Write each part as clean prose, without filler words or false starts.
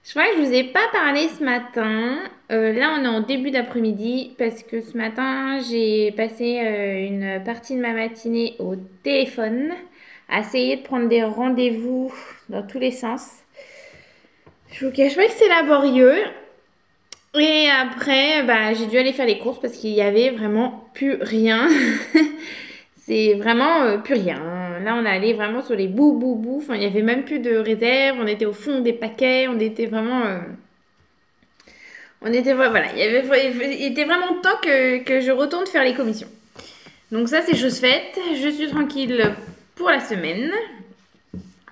Je crois que je vous ai pas parlé ce matin. Là, on est en début d'après-midi parce que ce matin, j'ai passé une partie de ma matinée au téléphone à essayer de prendre des rendez-vous dans tous les sens. Je vous cache pas que c'est laborieux. Et après, j'ai dû aller faire les courses parce qu'il y avait vraiment plus rien. C'est vraiment plus rien. Là, on est allé vraiment sur les bouts. Enfin, il n'y avait même plus de réserve. On était au fond des paquets. On était vraiment... Voilà, il était vraiment temps que je retourne faire les commissions. Donc ça, c'est chose faite. Je suis tranquille pour la semaine.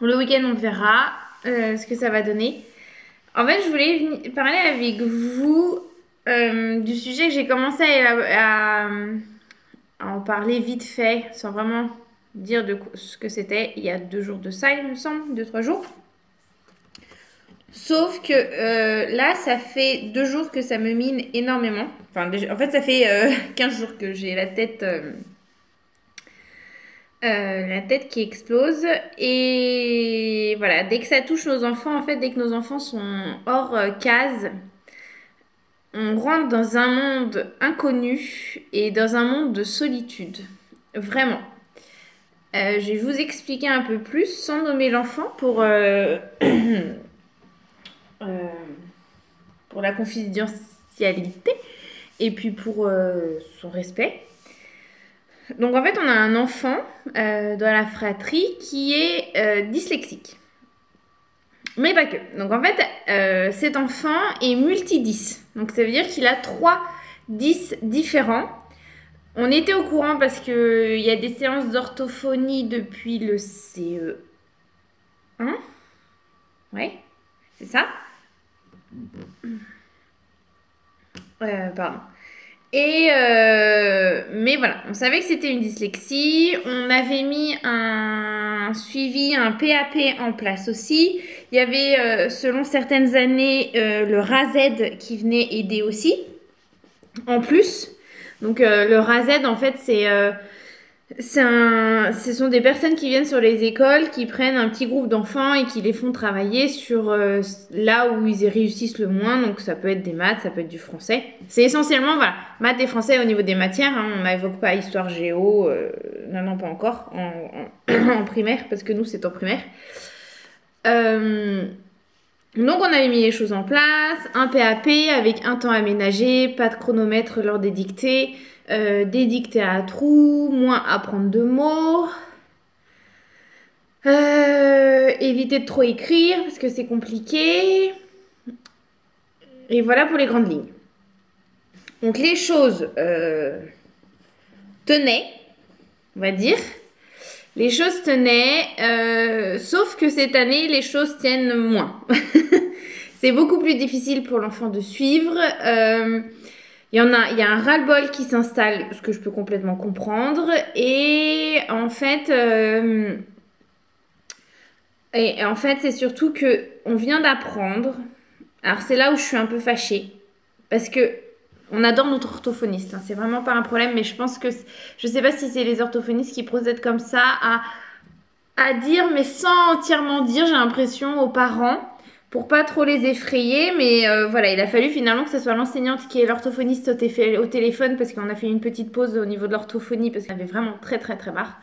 Le week-end, on verra ce que ça va donner. En fait, je voulais parler avec vous du sujet que j'ai commencé à en parler vite fait, sans vraiment dire de ce que c'était il y a 2 jours de ça, il me semble, 2-3 jours. Sauf que là, ça fait 2 jours que ça me mine énormément. Enfin, déjà, en fait, ça fait 15 jours que j'ai la tête qui explose. Et voilà, dès que ça touche nos enfants, en fait, dès que nos enfants sont hors case, on rentre dans un monde inconnu et dans un monde de solitude. Vraiment. Je vais vous expliquer un peu plus sans nommer l'enfant pour la confidentialité et puis pour son respect. Donc en fait, on a un enfant dans la fratrie qui est dyslexique. Mais pas que. Donc en fait, cet enfant est multi-10. Donc ça veut dire qu'il a 3 10 différents. On était au courant parce qu'il y a des séances d'orthophonie depuis le CE1. Ouais, c'est ça. Pardon. Mais voilà, on savait que c'était une dyslexie. On avait mis un suivi, un PAP en place aussi. Il y avait, selon certaines années, le RAZ qui venait aider aussi, en plus. Donc, le RAZ, en fait, ce sont des personnes qui viennent sur les écoles, qui prennent un petit groupe d'enfants et qui les font travailler sur là où ils réussissent le moins. Donc ça peut être des maths, ça peut être du français. C'est essentiellement, voilà, maths et français au niveau des matières. Hein, on n'évoque pas histoire, géo, non, pas encore, en primaire, parce que nous, c'est en primaire. Donc on avait mis les choses en place, un PAP avec un temps aménagé, pas de chronomètre lors des dictées, des dictées à trous, moins apprendre de mots, éviter de trop écrire parce que c'est compliqué. Et voilà pour les grandes lignes. Donc les choses tenaient, on va dire. Les choses tenaient, sauf que cette année, les choses tiennent moins. C'est beaucoup plus difficile pour l'enfant de suivre. Il y a un ras-le-bol qui s'installe, ce que je peux complètement comprendre. Et en fait, c'est surtout que on vient d'apprendre. Alors c'est là où je suis un peu fâchée, parce que on adore notre orthophoniste, hein, c'est vraiment pas un problème, mais je pense que je sais pas si c'est les orthophonistes qui procèdent comme ça à à dire, mais sans entièrement dire, j'ai l'impression, aux parents, pour pas trop les effrayer. Mais voilà, il a fallu finalement que ce soit l'enseignante qui est l'orthophoniste au téléphone, parce qu'on a fait une petite pause au niveau de l'orthophonie, parce qu'elle avait vraiment très très très marre.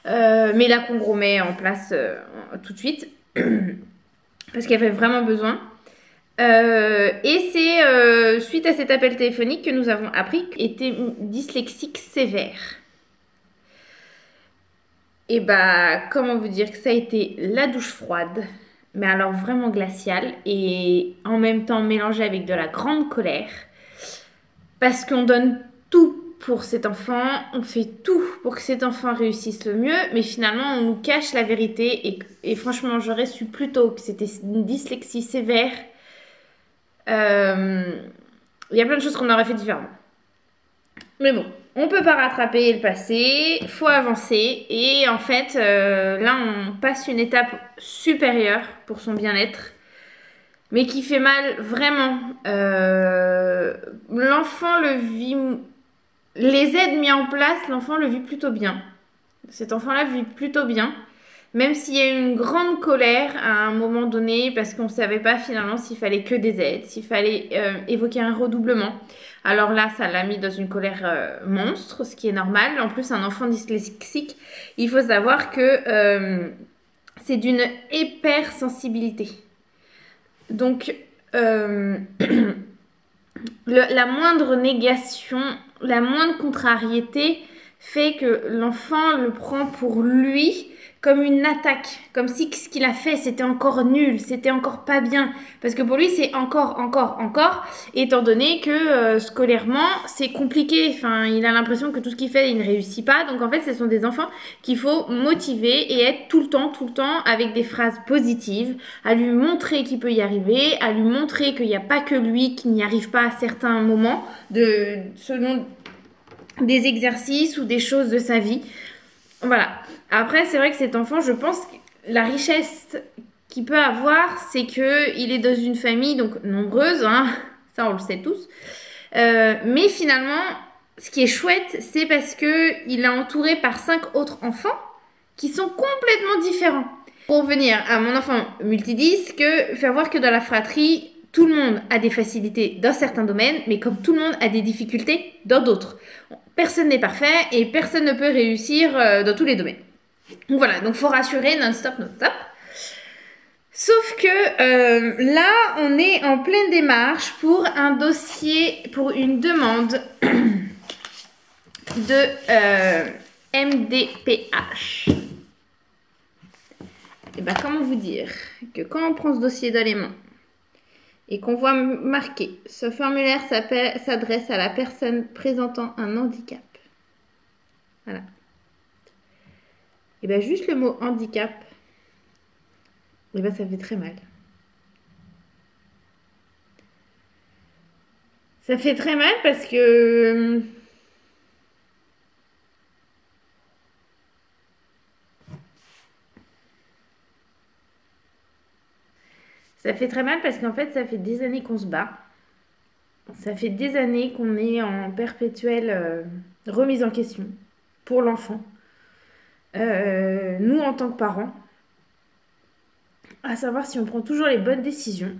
Mais là qu'on remet en place tout de suite, parce qu'elle avait vraiment besoin. Et c'est suite à cet appel téléphonique que nous avons appris qu'elle était dyslexique sévère. Et bah, comment vous dire que ça a été la douche froide, mais alors vraiment glaciale, et en même temps mélangée avec de la grande colère, parce qu'on donne tout pour cet enfant, on fait tout pour que cet enfant réussisse le mieux, mais finalement on nous cache la vérité, et franchement j'aurais su plus tôt que c'était une dyslexie sévère. Il y a plein de choses qu'on aurait fait différemment. Mais bon, on peut pas rattraper le passé, faut avancer. Et en fait, là, on passe une étape supérieure pour son bien-être, mais qui fait mal vraiment. L'enfant le vit... Les aides mises en place, l'enfant le vit plutôt bien. Cet enfant-là vit plutôt bien. Même s'il y a eu une grande colère à un moment donné, parce qu'on ne savait pas finalement s'il fallait que des aides, s'il fallait évoquer un redoublement. Alors là, ça l'a mis dans une colère monstre, ce qui est normal. En plus, un enfant dyslexique, il faut savoir que c'est d'une hypersensibilité. Donc, la moindre négation, la moindre contrariété fait que l'enfant le prend pour lui comme une attaque, comme si ce qu'il a fait c'était encore nul, c'était encore pas bien, parce que pour lui c'est encore, étant donné que scolairement c'est compliqué, enfin il a l'impression que tout ce qu'il fait il ne réussit pas, donc en fait ce sont des enfants qu'il faut motiver et être tout le temps avec des phrases positives, à lui montrer qu'il peut y arriver, à lui montrer qu'il n'y a pas que lui qui n'y arrive pas à certains moments, selon des exercices ou des choses de sa vie. Voilà. Après, c'est vrai que cet enfant, je pense que la richesse qu'il peut avoir, c'est qu'il est dans une famille donc nombreuse, hein, ça on le sait tous. Mais finalement, ce qui est chouette, c'est parce qu'il est entouré par 5 autres enfants qui sont complètement différents. Pour revenir à mon enfant multidisque, faire voir que dans la fratrie, tout le monde a des facilités dans certains domaines, mais comme tout le monde a des difficultés dans d'autres. Personne n'est parfait et personne ne peut réussir dans tous les domaines. Donc voilà, donc faut rassurer non-stop. Sauf que là, on est en pleine démarche pour un dossier, pour une demande de MDPH. Et bien, comment vous dire que quand on prend ce dossier dans les mains et qu'on voit marqué « Ce formulaire s'adresse à la personne présentant un handicap ». Voilà. Et bien, juste le mot « handicap », et bien, ça fait très mal. Ça fait très mal parce que... Ça fait très mal parce qu'en fait, ça fait des années qu'on se bat. Ça fait des années qu'on est en perpétuelle remise en question pour l'enfant. Nous, en tant que parents, à savoir si on prend toujours les bonnes décisions.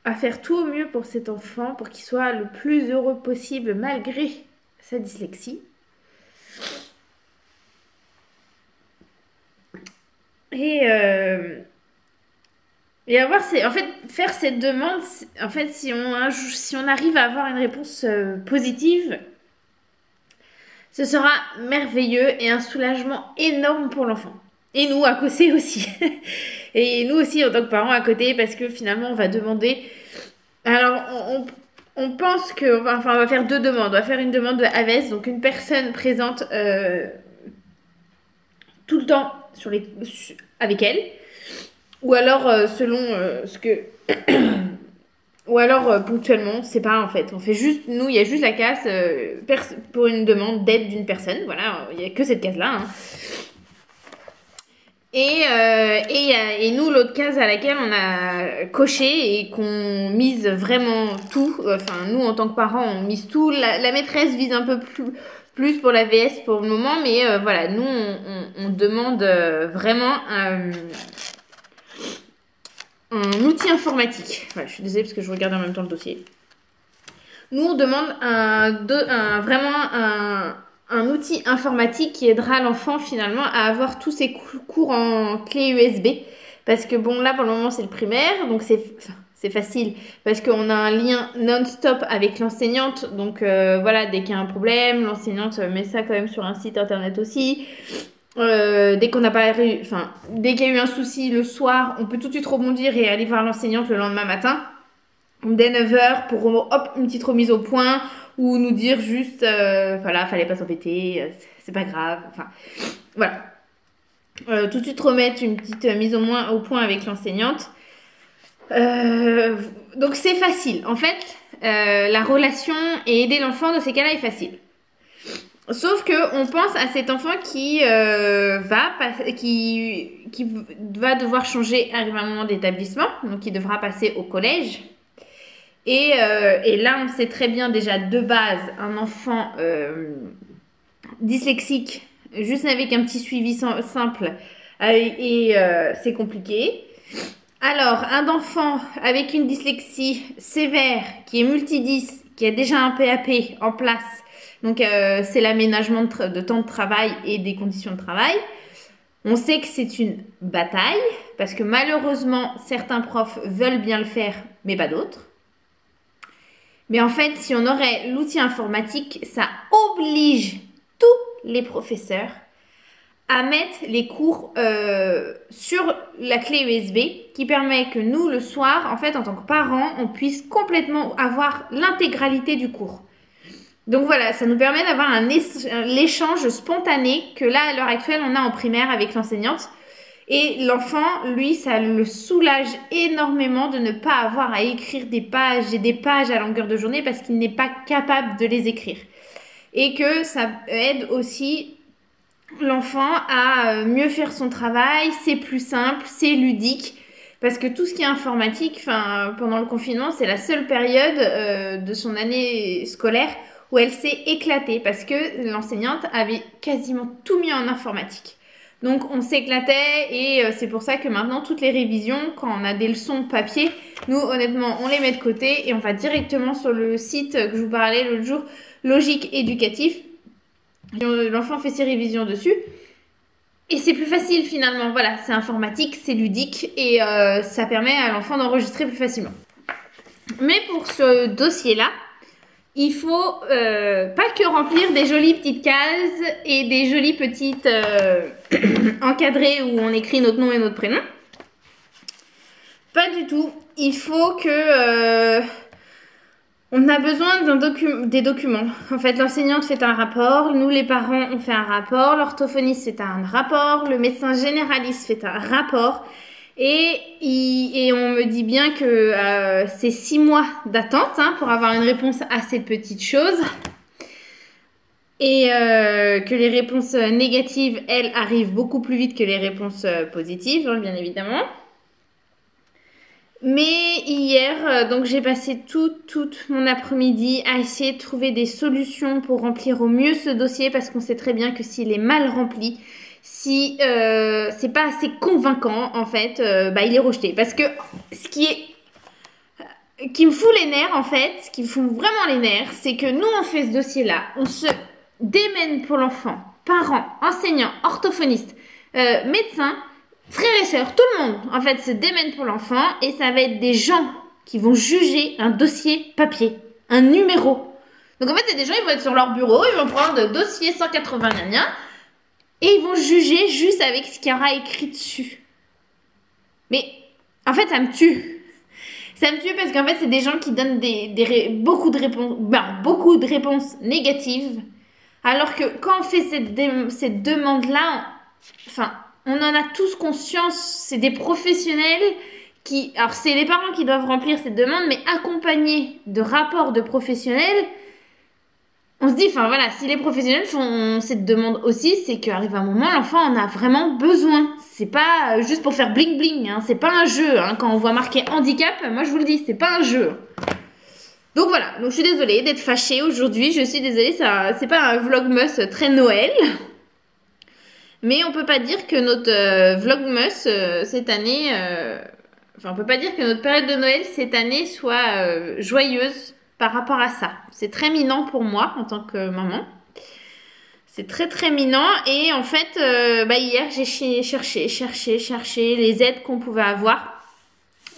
À faire tout au mieux pour cet enfant, pour qu'il soit le plus heureux possible malgré sa dyslexie. Et avoir en fait, faire cette demande, en fait, si on arrive à avoir une réponse positive, ce sera merveilleux et un soulagement énorme pour l'enfant. Et nous, à côté aussi. Et nous aussi, en tant que parents, à côté, parce que finalement, on va demander... Alors, on pense que... Enfin, on va faire 2 demandes. On va faire une demande de AVES, donc une personne présente tout le temps avec elle. Ou alors, selon ce que... Ou alors, ponctuellement, c'est pas en fait. On fait juste... Nous, il y a juste la case pour une demande d'aide d'une personne. Voilà, il n'y a que cette case-là. Hein. Et nous, l'autre case à laquelle on a coché et qu'on mise vraiment tout, enfin nous en tant que parents, on mise tout. La maîtresse vise un peu plus pour la VS pour le moment, mais voilà, nous on demande vraiment un outil informatique. Voilà, je suis désolée parce que je regarde en même temps le dossier. Nous on demande vraiment un outil informatique qui aidera l'enfant finalement à avoir tous ses cours en clé USB. Parce que bon, là pour le moment c'est le primaire, donc c'est facile parce qu'on a un lien non-stop avec l'enseignante. Donc voilà, dès qu'il y a un problème, l'enseignante met ça quand même sur un site internet aussi. Dès qu'on n'a pas enfin, dès qu'il y a eu un souci le soir, on peut tout de suite rebondir et aller voir l'enseignante le lendemain matin dès 9h pour hop, une petite remise au point ou nous dire juste voilà, fallait pas s'embêter, c'est pas grave, enfin voilà. Tout de suite remettre une petite mise au point avec l'enseignante. Donc c'est facile. En fait, la relation et aider l'enfant dans ces cas-là est facile. Sauf que on pense à cet enfant qui va devoir changer à un moment d'établissement, donc qui devra passer au collège. Et là, on sait très bien déjà de base, un enfant dyslexique, juste avec un petit suivi simple, c'est compliqué. Alors, un enfant avec une dyslexie sévère, qui est multidys, qui a déjà un PAP en place, donc c'est l'aménagement de temps de travail et des conditions de travail. On sait que c'est une bataille, parce que malheureusement, certains profs veulent bien le faire, mais pas d'autres. Mais en fait, si on aurait l'outil informatique, ça oblige tous les professeurs à mettre les cours sur la clé USB qui permet que nous, le soir, en fait, en tant que parents, on puisse complètement avoir l'intégralité du cours. Donc voilà, ça nous permet d'avoir l'échange spontané que là, à l'heure actuelle, on a en primaire avec l'enseignante. Et l'enfant, lui, ça le soulage énormément de ne pas avoir à écrire des pages et des pages à longueur de journée parce qu'il n'est pas capable de les écrire. Et que ça aide aussi l'enfant à mieux faire son travail, c'est plus simple, c'est ludique. Parce que tout ce qui est informatique, pendant le confinement, c'est la seule période de son année scolaire où elle s'est éclatée parce que l'enseignante avait quasiment tout mis en informatique. Donc on s'éclatait et c'est pour ça que maintenant toutes les révisions, quand on a des leçons papier, nous honnêtement on les met de côté et on va directement sur le site que je vous parlais l'autre jour, Logique Éducatif. L'enfant fait ses révisions dessus et c'est plus facile finalement. Voilà, c'est informatique, c'est ludique et ça permet à l'enfant d'enregistrer plus facilement. Mais pour ce dossier-là, il faut pas que remplir des jolies petites cases et des jolies petites encadrées où on écrit notre nom et notre prénom. Pas du tout. Il faut que on a besoin des documents. En fait, l'enseignante fait un rapport, nous les parents on fait un rapport, l'orthophoniste fait un rapport, le médecin généraliste fait un rapport. Et on me dit bien que c'est 6 mois d'attente pour avoir une réponse à cette petite chose. Et que les réponses négatives, elles, arrivent beaucoup plus vite que les réponses positives, bien évidemment. Mais hier, donc j'ai passé toute mon après-midi à essayer de trouver des solutions pour remplir au mieux ce dossier parce qu'on sait très bien que s'il est mal rempli, si c'est pas assez convaincant en fait, il est rejeté. Parce que ce qui me fout les nerfs en fait, ce qui me fout vraiment les nerfs, c'est que nous on fait ce dossier-là, on se démène pour l'enfant, parents, enseignants, orthophonistes, médecins, frères et sœurs, tout le monde en fait se démène pour l'enfant et ça va être des gens qui vont juger un dossier papier, un numéro. Donc en fait c'est des gens, ils vont être sur leur bureau, ils vont prendre le dossier 180 gna et ils vont juger juste avec ce qu'il y aura écrit dessus. Mais en fait ça me tue. Ça me tue parce qu'en fait c'est des gens qui donnent beaucoup de réponses négatives alors que quand on fait cette demande-là, on en a tous conscience, c'est des professionnels alors c'est les parents qui doivent remplir cette demande, mais accompagnés de rapports de professionnels, on on se dit, enfin voilà, si les professionnels font cette demande aussi, c'est qu'arrive un moment, l'enfant en a vraiment besoin. C'est pas juste pour faire bling bling, hein, c'est pas un jeu. Hein. Quand on voit marqué handicap, moi je vous le dis, c'est pas un jeu. Donc voilà, donc je suis désolée d'être fâchée aujourd'hui, je suis désolée, ça c'est pas un vlogmas très Noël. Mais on peut pas dire que notre vlogmas cette année, enfin on peut pas dire que notre période de Noël cette année soit joyeuse par rapport à ça. C'est très minant pour moi en tant que maman. C'est très très minant et en fait, hier j'ai cherché les aides qu'on pouvait avoir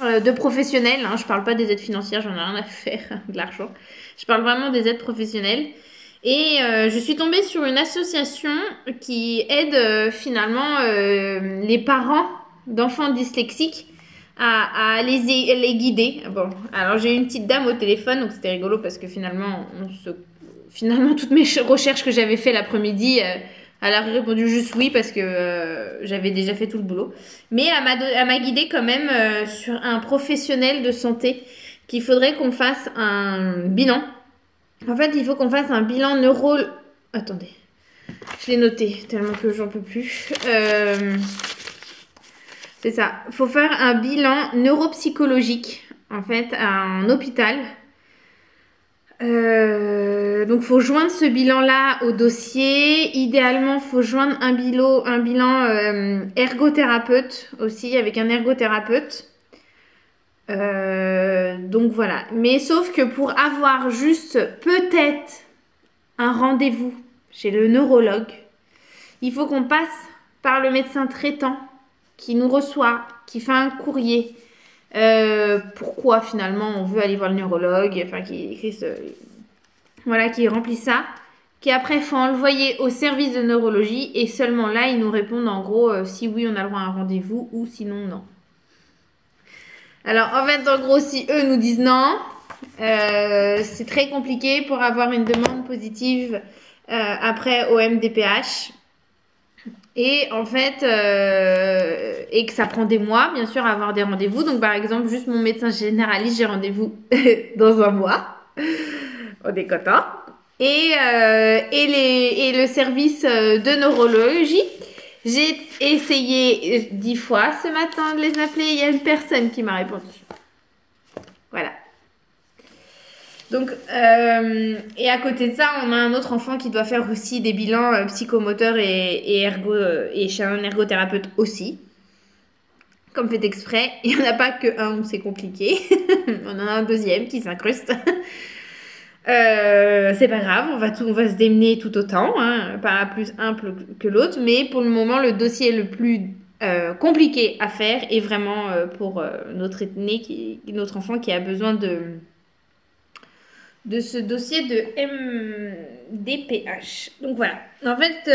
de professionnels. Hein. Je parle pas des aides financières, j'en ai rien à faire de l'argent. Je parle vraiment des aides professionnelles. Et je suis tombée sur une association qui aide finalement les parents d'enfants dyslexiques à les guider. Bon, alors j'ai eu une petite dame au téléphone, donc c'était rigolo parce que finalement toutes mes recherches que j'avais fait l'après-midi, elle a répondu juste oui parce que j'avais déjà fait tout le boulot. Mais elle m'a guidée quand même sur un professionnel de santé qu'il faudrait qu'on fasse un bilan. En fait, il faut qu'on fasse un bilan neuro... Attendez, je l'ai noté tellement que j'en peux plus. C'est ça, il faut faire un bilan neuropsychologique en fait en hôpital. Donc, il faut joindre ce bilan-là au dossier. Idéalement, il faut joindre un bilan ergothérapeute aussi, avec un ergothérapeute. Donc, voilà. Mais sauf que pour avoir juste peut-être un rendez-vous chez le neurologue, il faut qu'on passe par le médecin traitant qui nous reçoit, qui fait un courrier. Pourquoi finalement on veut aller voir le neurologue, enfin qui écrit qui remplit ça, qui après faut envoyer au service de neurologie et seulement là ils nous répondent en gros si oui on a le droit à un rendez-vous ou sinon non. Alors en fait en gros si eux nous disent non, c'est très compliqué pour avoir une demande positive après au MDPH. Et en fait, et que ça prend des mois, bien sûr, à avoir des rendez-vous. Donc, par exemple, juste mon médecin généraliste, j'ai rendez-vous dans un mois. On est content. Et le service de neurologie, j'ai essayé 10 fois ce matin de les appeler. Il y a une personne qui m'a répondu. Voilà. Donc, et à côté de ça, on a un autre enfant qui doit faire aussi des bilans psychomoteurs et chez un ergothérapeute aussi. Comme fait exprès, il n'y en a pas que un où c'est compliqué. On en a un deuxième qui s'incruste. C'est pas grave, on va se démener tout autant, hein, pas plus un que l'autre, mais pour le moment, le dossier le plus compliqué à faire est vraiment pour notre aîné, notre enfant qui a besoin de ce dossier de MDPH. Donc voilà. En fait,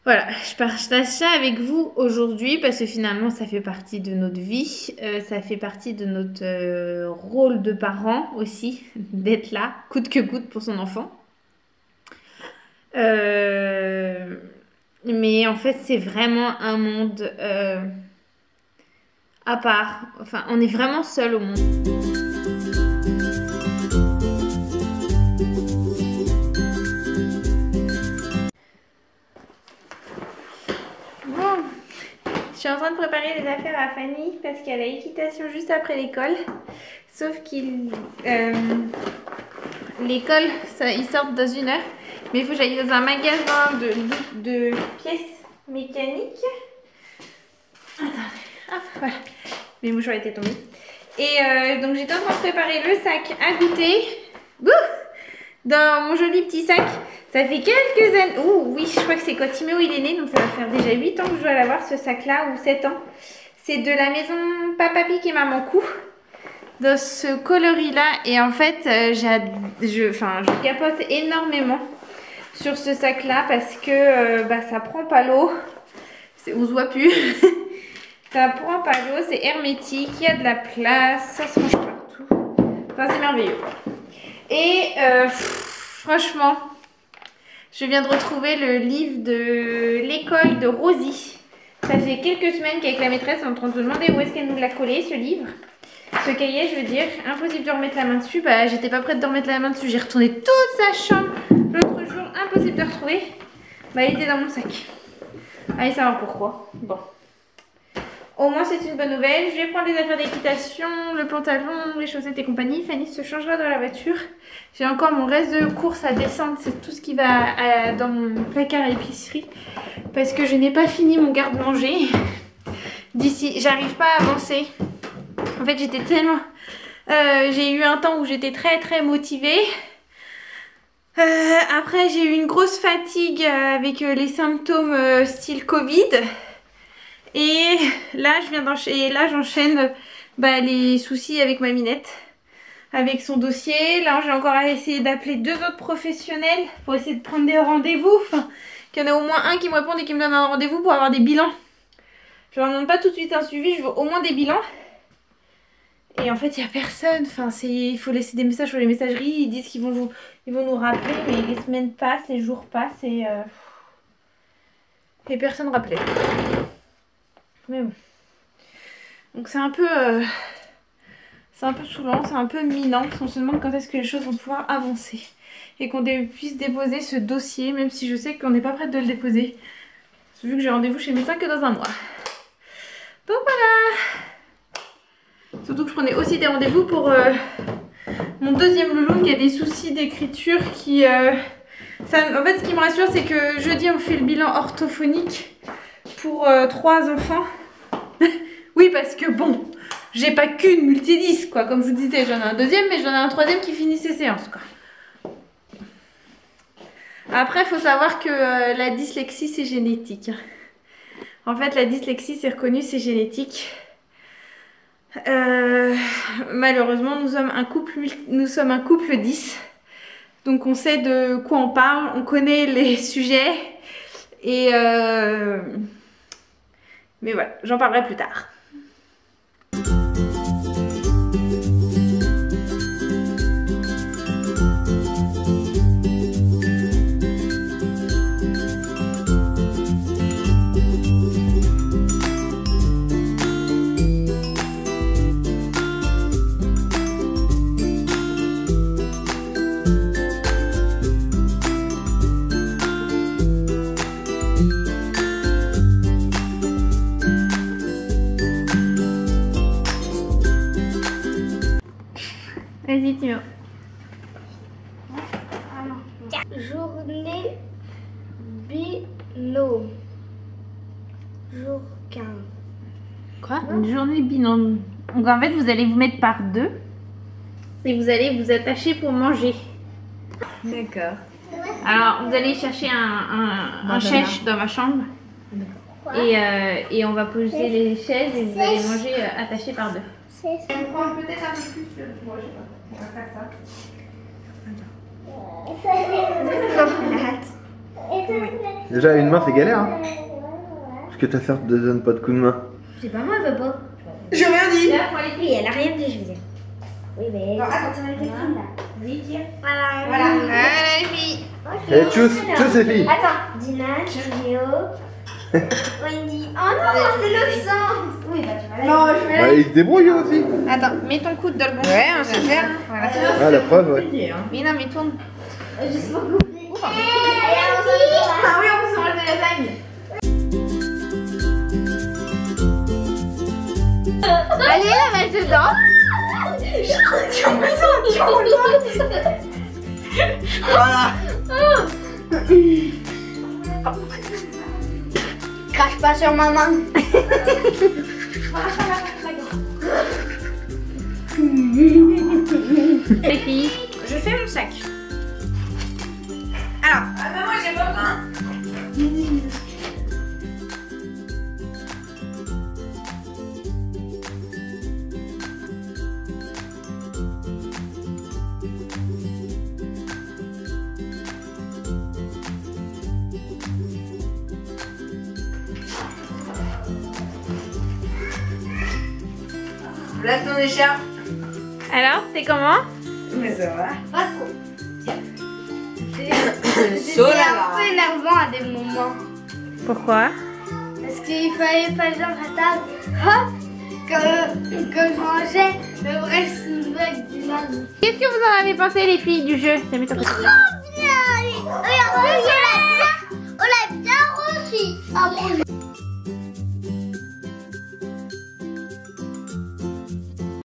voilà, je partage ça avec vous aujourd'hui parce que finalement, ça fait partie de notre vie. Ça fait partie de notre rôle de parent aussi, d'être là, coûte que coûte pour son enfant. Mais en fait, c'est vraiment un monde à part. Enfin, on est vraiment seul au monde. Je suis en train de préparer les affaires à Fanny parce qu'elle a équitation juste après l'école. Sauf l'école, ils sortent dans 1 heure. Mais il faut que j'aille dans un magasin de pièces mécaniques. Attendez, hop, voilà. Mes mouchoirs étaient tombés. Et donc j'étais en train de préparer le sac à goûter. Dans mon joli petit sac. Ça fait quelques années. Oh oui, je crois que c'est quand Timéo il est né. Donc ça va faire déjà 8 ans que je dois l'avoir ce sac là. Ou 7 ans. C'est de la maison Papa Pic et Maman Cou. Dans ce coloris là. Et en fait, je capote énormément sur ce sac là. Parce que ça prend pas l'eau. On se voit plus. Ça prend pas l'eau. C'est hermétique. Il y a de la place. Ça se range partout. Enfin, c'est merveilleux. Et franchement, je viens de retrouver le livre de l'école de Rosie. Ça fait quelques semaines qu'avec la maîtresse, on est en train de se demander où est-ce qu'elle nous l'a collé, ce livre. Ce cahier, je veux dire, impossible de remettre la main dessus. Bah, j'étais pas prête de remettre la main dessus. J'ai retourné toute sa chambre l'autre jour, impossible de retrouver. Bah, il était dans mon sac. Allez savoir pourquoi. Bon. Au moins, c'est une bonne nouvelle. Je vais prendre les affaires d'équitation, le pantalon, les chaussettes et compagnie. Fanny se changera dans la voiture. J'ai encore mon reste de courses à descendre. C'est tout ce qui va dans mon placard à épicerie. Parce que je n'ai pas fini mon garde-manger. D'ici, j'arrive pas à avancer. En fait, j'étais tellement... j'ai eu un temps où j'étais très motivée. Après, j'ai eu une grosse fatigue avec les symptômes style Covid. Et là, j'enchaîne les soucis avec ma Minette, avec son dossier. Là, j'ai encore essayé d'appeler 2 autres professionnels pour essayer de prendre des rendez-vous. Enfin, qu'il y en a au moins un qui me réponde et qui me donne un rendez-vous pour avoir des bilans. Je leur demande pas tout de suite un suivi, je veux au moins des bilans. Et en fait, il n'y a personne. Enfin, il faut laisser des messages sur les messageries. Ils disent qu'ils vont nous rappeler, mais les semaines passent, les jours passent et personne ne rappelait. Mais bon. Donc c'est un peu saoulant, c'est un peu minant. On se demande quand est-ce que les choses vont pouvoir avancer. Et qu'on puisse déposer ce dossier, même si je sais qu'on n'est pas prête de le déposer. Vu que j'ai rendez-vous chez le médecin que dans un mois. Donc voilà. Surtout que je prenais aussi des rendez-vous pour mon deuxième loulou qui a des soucis d'écriture qui... en fait ce qui me rassure c'est que jeudi on fait le bilan orthophonique pour 3 enfants. Oui parce que bon, j'ai pas qu'une multidisque quoi, comme je vous disais, j'en ai un deuxième mais j'en ai un troisième qui finit ses séances quoi. Après il faut savoir que la dyslexie c'est génétique. En fait la dyslexie c'est reconnu, c'est génétique. Malheureusement nous sommes un couple 10. Donc on sait de quoi on parle, on connaît les sujets et mais voilà, j'en parlerai plus tard. Vas-y Timo. Journée binôme. Jour 15. Quoi? Une journée binôme. Donc en fait vous allez vous mettre par 2 et vous allez vous attacher pour manger. D'accord. Alors vous allez chercher un chèche dans ma chambre et on va poser les chaises et vous allez manger attachés par 2. C'est ça. On prend peut-être un peu plus de... Moi je sais pas, on va faire ça. Déjà une main c'est galère hein. Parce que ta soeur te donne pas de coup de main. C'est pas moi, elle veut pas. J'ai rien dit. Oui, elle a rien dit, je veux dire. Oui, mais. Non, attends, tu m'as dit là. Oui, tire. Voilà. Voilà. Voilà les filles. Eh tchuss les filles. Attends, Dina, Théo, Wendy. Oh non, c'est l'autre sens. Oui, bah tu vas là. Non, je vais. Bah il se débrouille aussi. Attends, mets ton coude dans le bon. Ouais, on sait faire. Voilà. Ah la preuve ouais. Mais non mais tourne. Je sais pas couper. Ah oui, on peut s'enlever la lasagne. Allez, la mettre dedans. Voilà. Crache pas sur ma main. Les filles. Je fais mon sac. Alors, moi j'ai pas faim. Là ton écharpe. Alors, c'est comment? Mais ça va. Pas trop. So là C'était un là. peu énervant à des moments. Pourquoi? Parce qu'il fallait par exemple à table, hop, Comme je mangeais le vrai snack du lundi. Qu'est-ce que vous en avez pensé les filles du jeu? Ça met sur Trop bien! Et en plus, on l'a bien reçu.